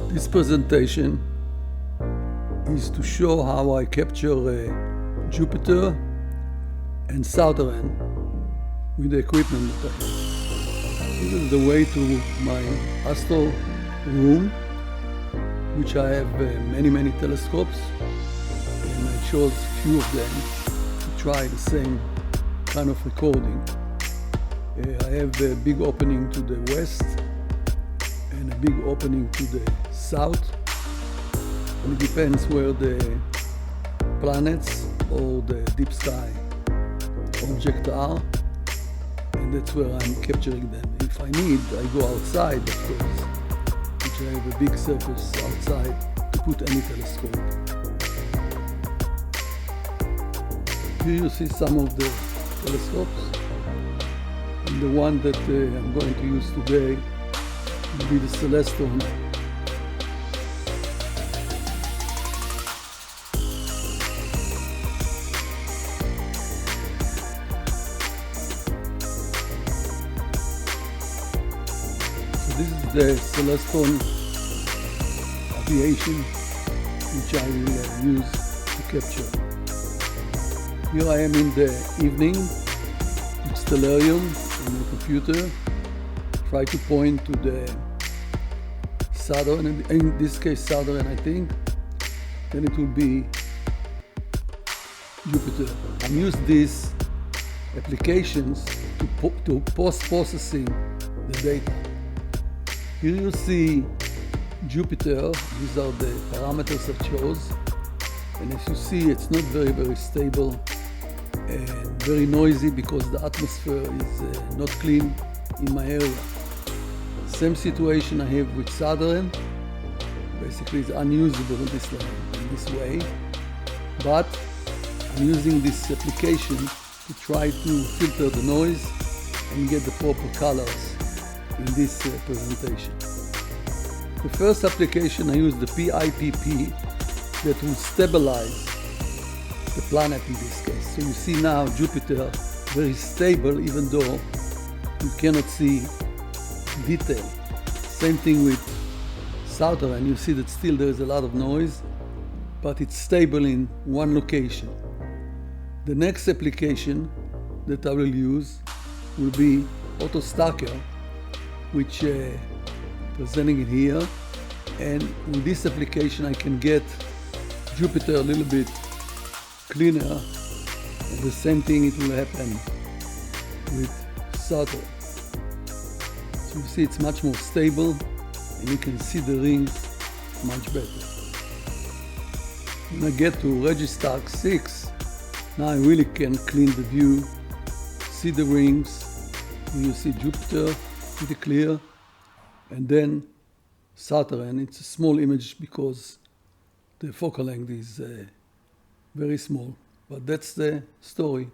This presentation is to show how I capture Jupiter and Saturn with the equipment that I have. This is the way to my astro room, which I have many telescopes, and I chose a few of them to try the same kind of recording. I have a big opening to the west and a big opening to the south, and it depends where the planets or the deep sky objects are, and that's where I'm capturing them. If I need, I go outside, of course, which I have a big surface outside to put any telescope. Here you see some of the telescopes, and the one that I'm going to use today will be the Celestron. This is the Celestron aviation, which I will use to capture. Here I am in the evening with stellarium on the computer. Try to point to the Saturn, and in this case Saturn I think, then it will be Jupiter. I use these applications to post-processing the data. Here you see Jupiter. These are the parameters I chose, and as you see, it's not very stable and very noisy because the atmosphere is not clean in my area. Same situation I have with Saturn. Basically it's unusable in this way, but I'm using this application to try to filter the noise and get the proper colors in this presentation. The first application I use the PIPP that will stabilize the planet in this case. So you see now Jupiter very stable even though you cannot see detail. Same thing with Saturn. You see that still there is a lot of noise, but it's stable in one location. The next application that I will use will be AutoStacker, which presenting it here, and with this application I can get Jupiter a little bit cleaner, and the same thing it will happen with Saturn. So you see it's much more stable and you can see the rings much better. When I get to Registar 6, now I really can clean the view, see the rings. When you see Jupiter pretty clear, and then Saturn, it's a small image because the focal length is very small, but that's the story.